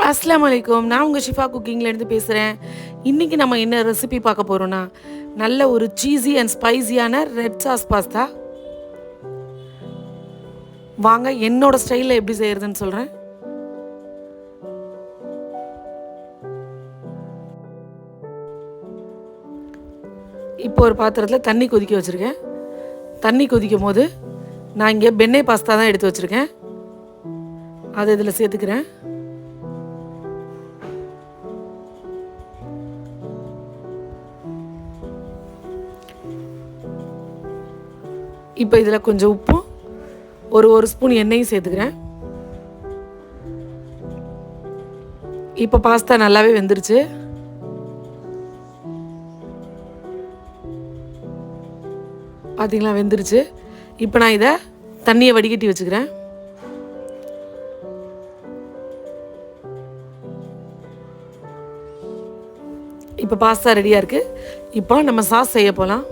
அஸ்ஸலாமு அலைக்கும். நான் உங்கள் ஷிஃபா குக்கிங்லேருந்து பேசுகிறேன். இன்றைக்கி நம்ம என்ன ரெசிபி பார்க்க போகிறோன்னா, நல்ல ஒரு சீஸி அண்ட் ஸ்பைஸியான ரெட் சாஸ் பாஸ்தா. வாங்க என்னோடய ஸ்டைலில் எப்படி செய்கிறதுன்னு சொல்கிறேன். இப்போ ஒரு பாத்திரத்தில் தண்ணி கொதிக்க வச்சுருக்கேன். தண்ணி கொதிக்கும் போது நான் இங்கே பென்னே பாஸ்தா தான் எடுத்து வச்சுருக்கேன். அதை இதில் சேர்த்துக்கிறேன். இப்போ இதில் கொஞ்சம் உப்பும் ஒரு ஸ்பூன் எண்ணெயும் சேர்த்துக்கிறேன். இப்போ பாஸ்தா நல்லாவே வெந்துருச்சு. பார்த்தீங்களா, வெந்துருச்சு. இப்போ நான் இதை தண்ணியை வடிகட்டி வச்சுக்கிறேன். இப்போ பாஸ்தா ரெடியாக இருக்குது. இப்போ நம்ம சாஸ் செய்ய போகலாம்.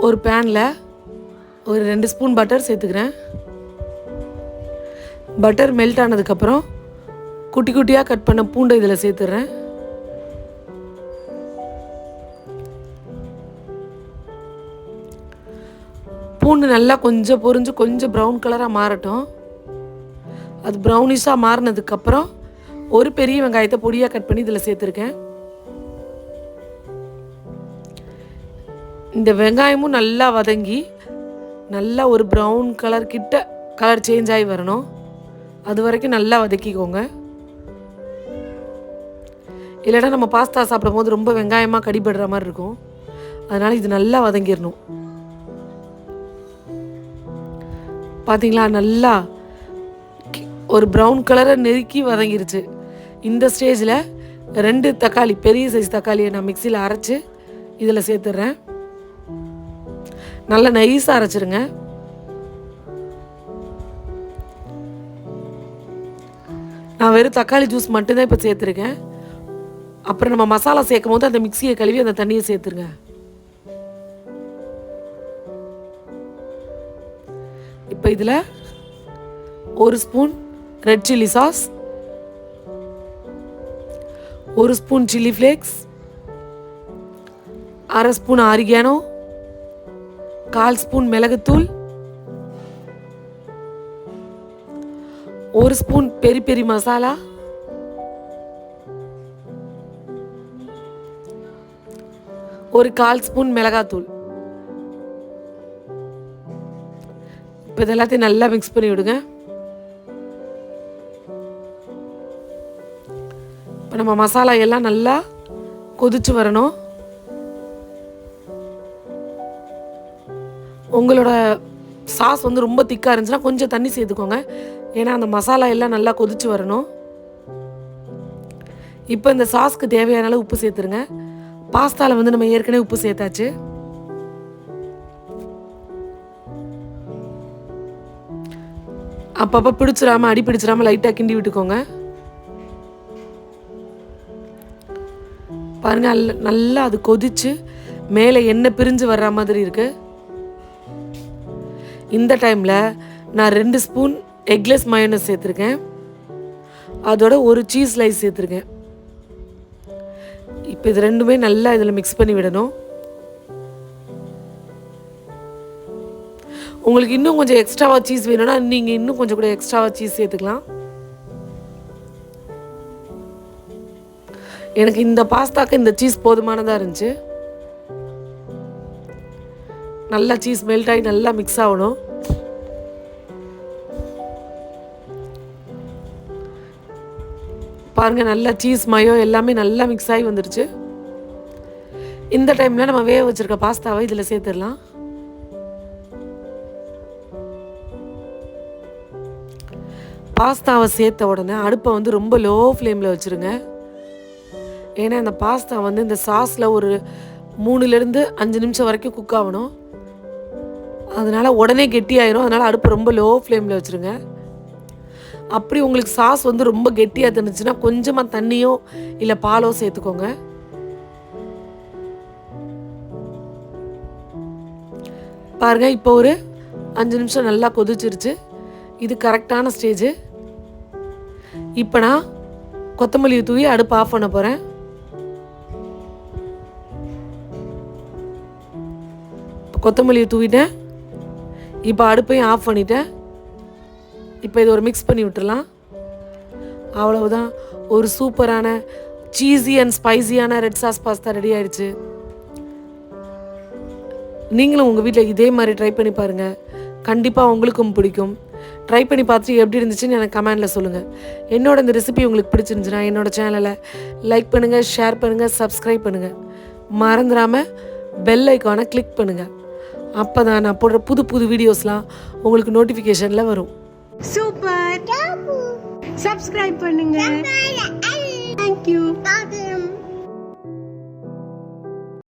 ஒரு பேனில் ஒரு 2 ஸ்பூன் பட்டர் சேர்த்துக்கிறேன். பட்டர் மெல்ட் ஆனதுக்கப்புறம் குட்டி குட்டியாக கட் பண்ண பூண்டை இதில் சேர்த்துடுறேன். பூண்டு நல்லா கொஞ்சம் பொரிஞ்சு கொஞ்சம் ப்ரௌன் கலராக மாறட்டும். அது ப்ரௌனிஷாக மாறினதுக்கப்புறம் ஒரு பெரிய வெங்காயத்தை பொடியாக கட் பண்ணி இதில் சேர்த்துருக்கேன். இந்த வெங்காயமும் நல்லா வதங்கி நல்லா ஒரு ப்ரௌன் கலர் கிட்ட கலர் சேஞ்ச் ஆகி வரணும். அது வரைக்கும் நல்லா வதக்கிக்கோங்க. இல்லைனா நம்ம பாஸ்தா சாப்பிடும் போது ரொம்ப வெங்காயமாக கடிபடுற மாதிரி இருக்கும். அதனால் இது நல்லா வதங்கிடணும். பார்த்தீங்களா, நல்லா ஒரு ப்ரௌன் கலரை நெருக்கி வதங்கிருச்சு. இந்த ஸ்டேஜில் 2 தக்காளி, பெரிய சைஸ் தக்காளியை நான் மிக்சியில் அரைச்சி இதில் சேர்த்துட்றேன். நல்லா நைஸாக அரைச்சிருங்க. நான் வெறும் தக்காளி ஜூஸ் மட்டும்தான் இப்போ சேர்த்துருக்கேன். அப்புறம் நம்ம மசாலா சேர்க்கும் போது அந்த மிக்சியை கழுவி அந்த தண்ணியை சேர்த்துருங்க. இப்போ இதில் 1 spoon red chilli sauce, 1 spoon chilli flakes, 1/2 spoon oregano, 1/4 spoon மிளகுத்தூள், 1 ஸ்பூன் பெரி பெரி மசாலா, 1/4 ஸ்பூன் மிளகாத்தூள். இப்போ இதெல்லாத்தையும் நல்லா மிக்ஸ் பண்ணி விடுங்க. இப்போ நம்ம மசாலா எல்லாம் நல்லா கொதிச்சு வரணும். உங்களோட சாஸ் வந்து ரொம்ப திக்காக இருந்துச்சுன்னா கொஞ்சம் தண்ணி சேர்த்துக்கோங்க. ஏன்னா அந்த மசாலா எல்லாம் நல்லா கொதிச்சு வரணும். இப்போ இந்த சாஸ்க்கு தேவையான அளவு உப்பு சேர்த்துருங்க. பாஸ்தாவில் வந்து நம்ம ஏற்கனவே உப்பு சேர்த்தாச்சு. அப்பப்போ பிடிச்சிடாமல் அடி பிடிச்சிடாமல் லைட்டாக கிண்டி விட்டுக்கோங்க. பாருங்க, நல்லா அது கொதிச்சு மேலே எண்ணெய் பிரிஞ்சு வர்ற மாதிரி இருக்கு. இந்த டைமில் நான் 2 ஸ்பூன் எக்லெஸ் மயோனஸ் சேர்த்துருக்கேன். அதோட ஒரு சீஸ் ஸ்லைஸ் சேர்த்துருக்கேன். இப்போ இது ரெண்டுமே நல்லா இதில் மிக்ஸ் பண்ணி விடணும். உங்களுக்கு இன்னும் கொஞ்சம் எக்ஸ்ட்ராவாக சீஸ் வேணும்னா நீங்கள் இன்னும் கொஞ்சம் கூட எக்ஸ்ட்ராவாக சீஸ் சேர்த்துக்கலாம். எனக்கு இந்த பாஸ்தாக்கு இந்த சீஸ் போதுமானதாக இருந்துச்சு. நல்லா சீஸ் மெல்ட் ஆகி நல்லா மிக்ஸ் ஆகணும். பாருங்கள், நல்லா சீஸ் மயோ எல்லாமே நல்லா மிக்ஸ் ஆகி வந்துடுச்சு. இந்த டைமில் நம்ம வேக வச்சுருக்க பாஸ்தாவை இதில் சேர்த்துடலாம். பாஸ்தாவை சேர்த்த உடனே அடுப்பை வந்து ரொம்ப லோ ஃப்ளேமில் வச்சுருங்க. ஏன்னா இந்த பாஸ்தா வந்து இந்த சாஸில் ஒரு 3லேருந்து 5 நிமிஷம் வரைக்கும் குக் ஆகணும். அதனால் உடனே கெட்டியாயிரும். அதனால் அடுப்பை ரொம்ப லோ ஃப்ளேமில் வச்சுருங்க. அப்படி உங்களுக்கு சாஸ் வந்து ரொம்ப கெட்டியாக இருந்துச்சுன்னா கொஞ்சமாக தண்ணியோ இல்லை பாலோ சேர்த்துக்கோங்க. பாருங்கள், இப்போ ஒரு 5 நிமிஷம் நல்லா கொதிச்சிருச்சு. இது கரெக்டான ஸ்டேஜு. இப்போ நான் கொத்தமல்லியை தூவி அடுப்பு ஆஃப் பண்ண போகிறேன். கொத்தமல்லியை தூவிட்டேன். இப்போ அடுப்பையும் ஆஃப் பண்ணிட்டேன். இப்போ இது ஒரு மிக்ஸ் பண்ணி விட்டுடலாம். அவ்வளவுதான், ஒரு சூப்பரான சீஸி அண்ட் ஸ்பைசியான ரெட் சாஸ் பாஸ்தா ரெடி ஆயிடுச்சு. நீங்களும் உங்கள் வீட்டில் இதே மாதிரி ட்ரை பண்ணி பாருங்கள். கண்டிப்பாக உங்களுக்கும் பிடிக்கும். ட்ரை பண்ணி பார்த்துட்டு எப்படி இருந்துச்சுன்னு எனக்கு கமெண்டில் சொல்லுங்கள். என்னோட இந்த ரெசிபி உங்களுக்கு பிடிச்சிருந்துச்சுன்னா என்னோடய சேனலை லைக் பண்ணுங்கள், ஷேர் பண்ணுங்கள், சப்ஸ்கிரைப் பண்ணுங்கள். மறந்துடாமல் பெல் ஐக்கானை கிளிக் பண்ணுங்கள். அப்போ தான் நான் போடுற புது புது வீடியோஸ்லாம் உங்களுக்கு நோட்டிஃபிகேஷனில் வரும். சூப்பர். சப்ஸ்கிரைப் பண்ணுங்க. தேங்க்யூ.